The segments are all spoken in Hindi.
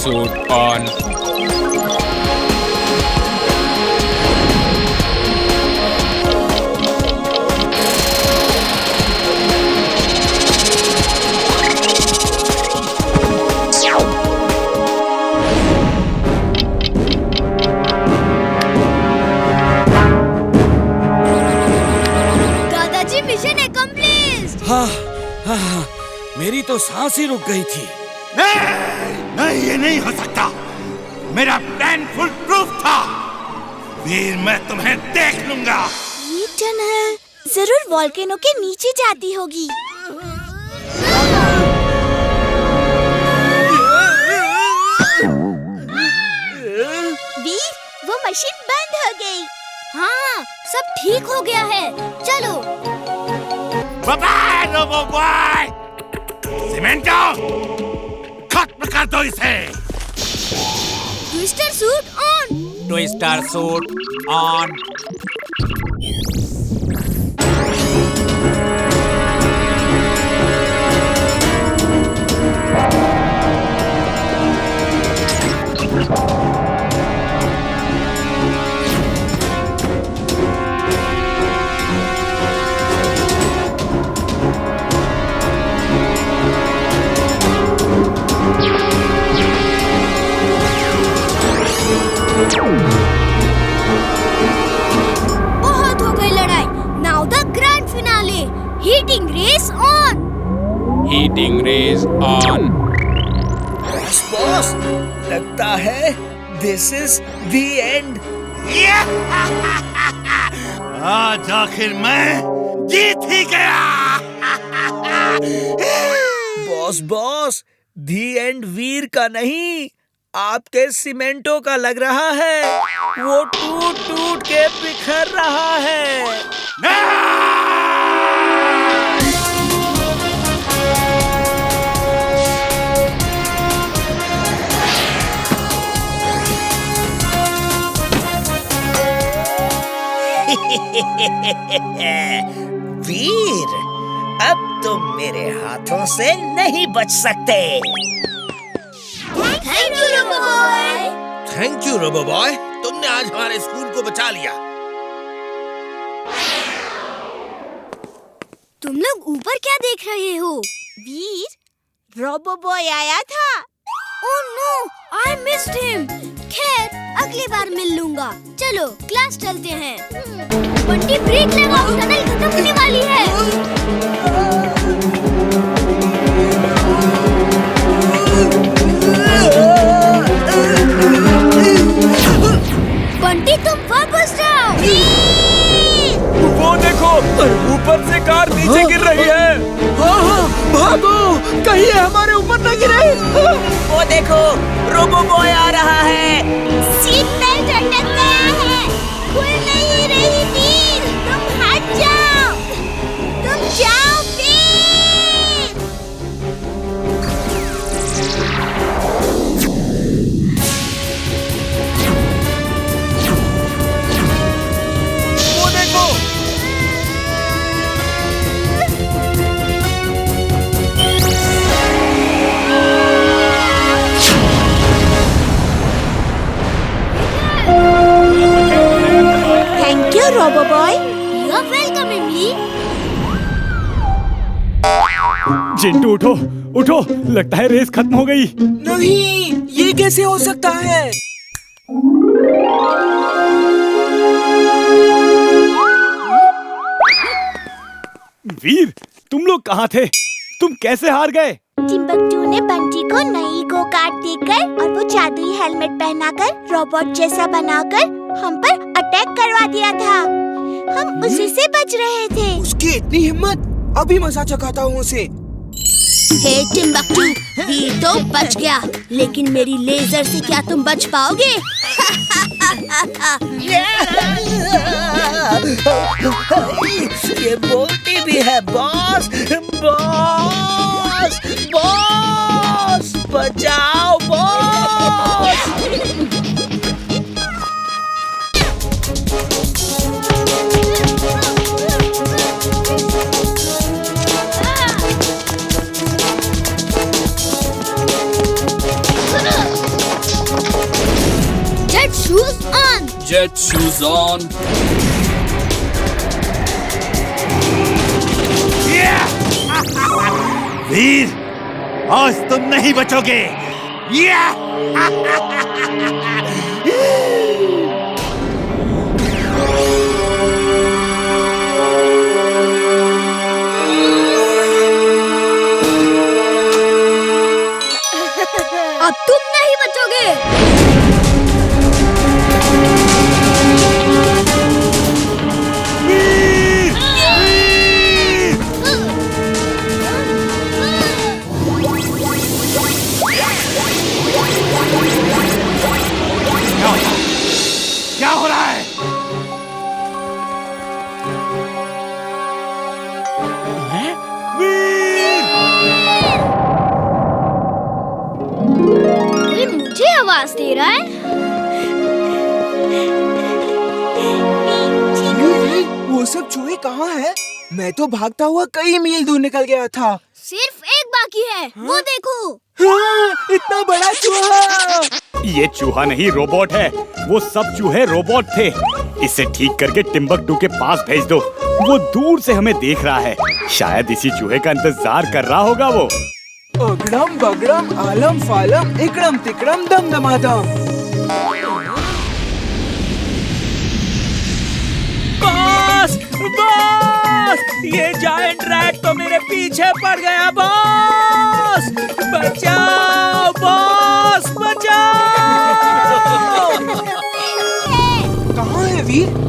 Suit on. दादाजी मिशन एक्कम्प्लिश्ड। हाँ, मेरी तो सांस ही रुक गई थी। नहीं, ये नहीं हो सकता। मेरा प्लान फुल प्रूफ था। वीर, मैं तुम्हें देख लूंगा। ये टनल जरूर वोल्केनो के नीचे जाती होगी। वीर, वो मशीन बंद हो गई। हाँ, सब ठीक हो गया है। चलो। Bye robo boy. सीमेंटो, खत्म कर दो इसे। Twister suit on. Twister suit on. बहुत हो गई लड़ाई। Now the grand finale. Heating race on. Heating race on. Boss, लगता है दिस इज द एंड। आज आखिर मैं जीत ही गया। बॉस, द एंड वीर का नहीं, आपके सीमेंटो का लग रहा है। वो टूट टूट के बिखर रहा है। वीर, अब तुम मेरे हाथों से नहीं बच सकते। Thank you robo boy. Thank you robo boy, तुमने आज हमारे स्कूल को बचा लिया। तुम लोग ऊपर क्या देख रहे हो? वीर, रोबो बॉय आया था। Oh no, I missed him. खैर, अगली बार मिल लूंगा। चलो क्लास चलते हैं। बंटी ब्रेक लगाओ, टनल खत्म होने वाली है। बंटी, तुम वापस जाओ। वो देखो, ऊपर से कार नीचे गिर रही है। हाँ, भागो, कहीं हमारे ऊपर न गिरे। वो देखो, रोबो बॉय आ रहा है। सीट बेल्ट अटक गया है। खुल नहीं रही। वीर, तुम हट जाओ। तुम जाओ वीर। वो देखो, thank you robo boy. You are welcome Imli. Chintu उठो, लगता है रेस खत्म हो गई। नहीं, ये कैसे हो सकता है? वीर, तुम लोग कहाँ थे? तुम कैसे हार गए? टिम्बकटू ने बंटी को नई गो कार्ड देकर और वो जादुई हेलमेट पहनाकर रोबोट जैसा बनाकर हम पर अटैक करवा दिया था। हम उसी से बच रहे थे। उसकी इतनी हिम्मत! अभी मजा चखाता हूँ उसे। हे टिम्बकटू, वीर तो बच गया, लेकिन मेरी लेजर से क्या तुम बच पाओगे? ये बोलती भी है बॉस। बॉस, बॉस, बचाओ बॉस। Get shoes on. वीर, आज तुम नहीं बचोगे। अब तुम नहीं बचोगे। क्या हो रहा है? कोई मुझे आवाज दे रहा है। वो सब चूहे कहाँ हैं? मैं तो भागता हुआ कई मील दूर निकल गया था। सिर्फ एक बाकी है, वो देखो। हाँ, इतना बड़ा चूहा! ये चूहा नहीं रोबोट है। वो सब चूहे रोबोट थे। इसे ठीक करके टिम्बकटू के पास भेज दो। वो दूर से हमें देख रहा है। शायद इसी चूहे का इंतजार कर रहा होगा वो। अगड़म बगड़म आलम फालम इकड़म तिकड़म दम दमादम। बॉस, बॉस, ये जायंट रैट तो मेरे पीछे पड़ गया। बॉस, बचाओ, बॉस, बचाओ! कहाँ है वीर?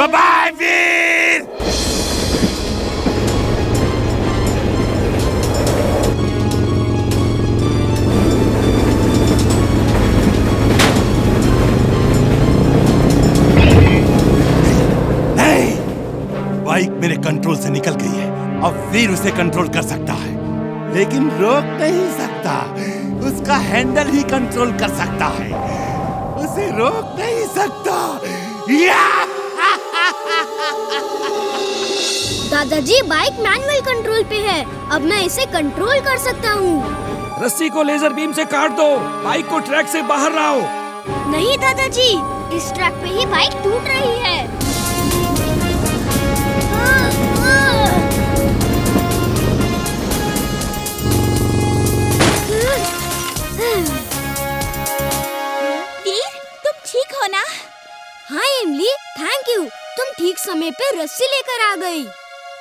बाय वीर। नहीं, बाइक मेरे कंट्रोल से निकल गई है। अब वीर उसे कंट्रोल कर सकता है, लेकिन रोक नहीं सकता। उसका हैंडल ही कंट्रोल कर सकता है, उसे रोक नहीं सकता। दादाजी, बाइक मैनुअल कंट्रोल पे है। अब मैं इसे कंट्रोल कर सकता हूँ। रस्सी को लेजर बीम से काट दो। बाइक को ट्रैक से बाहर लाओ। नहीं दादाजी, इस ट्रैक पे ही बाइक टूट रही है। वीर, तुम ठीक हो ना? हाँ एमली, थैंक यू। तुम ठीक समय पे रस्सी लेकर आ गई।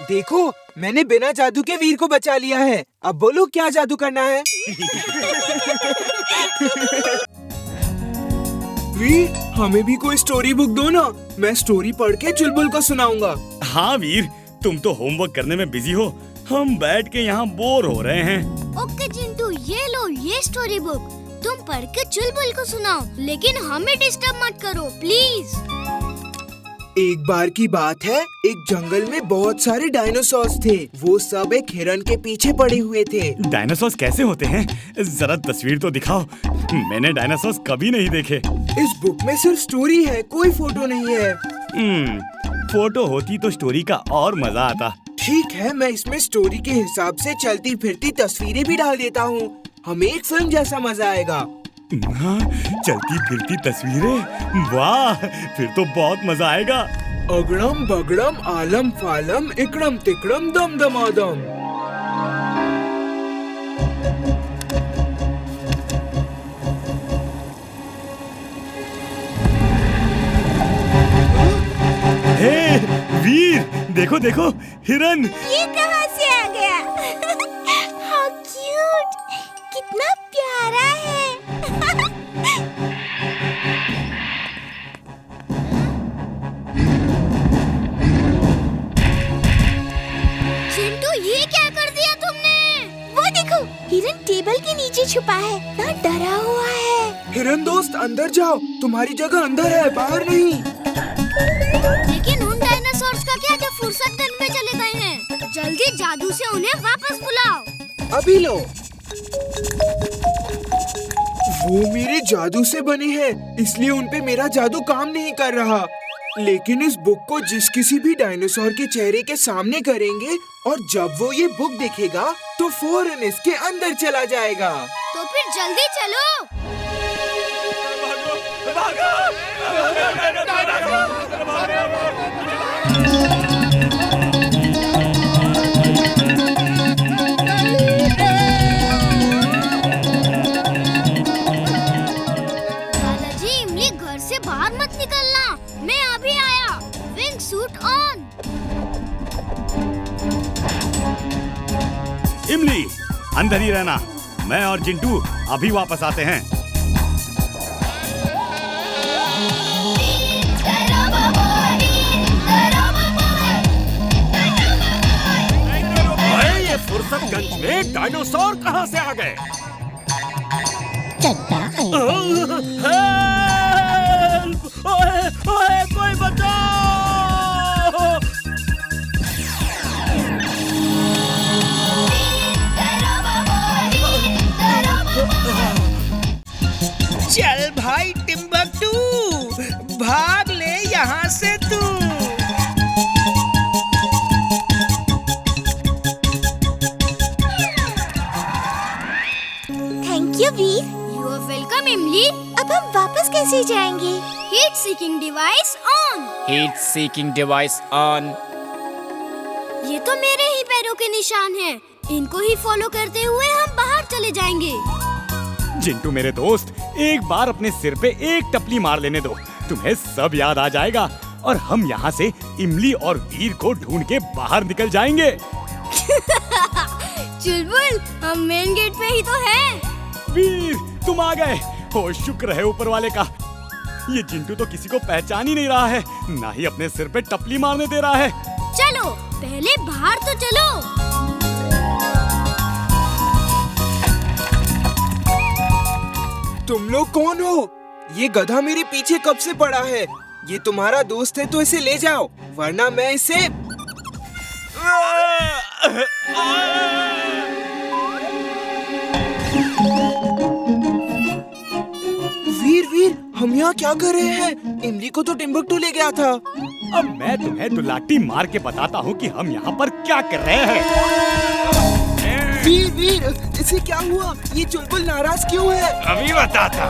देखो, मैंने बिना जादू के वीर को बचा लिया है। अब बोलो क्या जादू करना है? वीर, हमें भी कोई स्टोरी बुक दो ना। मैं स्टोरी पढ़ के चुलबुल को सुनाऊंगा। हाँ वीर, तुम तो होमवर्क करने में बिजी हो। हम बैठ के यहाँ बोर हो रहे हैं। ओके चिंटू, ये लो ये स्टोरी बुक। तुम पढ़ के चुलबुल को सुनाओ, लेकिन हमें डिस्टर्ब मत करो प्लीज। एक बार की बात है, एक जंगल में बहुत सारे डायनासोर्स थे। वो सब एक हिरन के पीछे पड़े हुए थे। डायनासोर्स कैसे होते हैं? जरा तस्वीर तो दिखाओ। मैंने डायनासोर्स कभी नहीं देखे। इस बुक में सिर्फ स्टोरी है, कोई फोटो नहीं है। फोटो होती तो स्टोरी का और मजा आता। ठीक है, मैं इसमें स्टोरी के हिसाब से चलती फिरती तस्वीरें भी डाल देता हूँ। हमें एक फिल्म जैसा मजा आएगा। हाँ, चलती फिरती तस्वीरें, वाह, फिर तो बहुत मजा आएगा। अगड़म बगड़म आलम फालम इकड़म तिकड़म दम दमादम। हे वीर, देखो देखो, हिरन। ये कहाँ से आ गया? How cute! कितना प्यारा है। हिरन टेबल के नीचे छुपा है, ना डरा हुआ है। हिरन दोस्त अंदर जाओ, तुम्हारी जगह अंदर है, बाहर नहीं। लेकिन उन डायनासोर्स का क्या जो फुर्सत दिन में चले गए हैं? जल्दी जादू से उन्हें वापस बुलाओ। अभी लो। वो मेरे जादू से बने हैं, इसलिए उन पे मेरा जादू काम नहीं कर रहा। लेकिन इस बुक को जिस किसी भी डायनासोर के चेहरे के सामने करेंगे और जब वो ये बुक देखेगा तो फौरन इसके अंदर चला जाएगा। तो फिर जल्दी चलो। दादाजी, इमली घर से बाहर मत निकलना, मैं अभी आया। Wing suit on. इमली अंदर ही रहना, मैं और चिंटू अभी वापस आते हैं। ये फुर्सतगंज में डायनासोर कहाँ से आ गए? ओए, कोई बचाओ! चल भाई टिम्बकटू, भाग ले यहाँ से तू। Thank you Veer. You are welcome Imli. अब हम वापस कैसे जाएंगे? Heat seeking device on. Heat seeking device on. ये तो मेरे ही पैरों के निशान हैं। इनको ही फॉलो करते हुए हम बाहर चले जाएंगे। चिंटू मेरे दोस्त, एक बार अपने सिर पे एक टपली मार लेने दो, तुम्हें सब याद आ जाएगा और हम यहाँ से इमली और वीर को ढूंढ के बाहर निकल जाएंगे। चुलबुल, हम मेन गेट पे ही तो हैं। वीर, तुम आ गए। ओ शुक्र है ऊपर वाले का। ये चिंटू तो किसी को पहचान ही नहीं रहा है, ना ही अपने सिर पे टपली मारने दे रहा है। चलो पहले बाहर तो चलो। तुम लोग कौन हो? ये गधा मेरे पीछे कब से पड़ा है? ये तुम्हारा दोस्त है तो इसे ले जाओ, वरना मैं इसे। वीर वीर, हम यहाँ क्या कर रहे हैं? इमली को तो टिम्बकटू ले गया था। अब मैं तुम्हें दुलाटी मार के बताता हूँ कि हम यहाँ पर क्या कर रहे हैं। वीर वीर, इसे क्या हुआ? ये चुलबुल नाराज क्यों है? अभी बताता।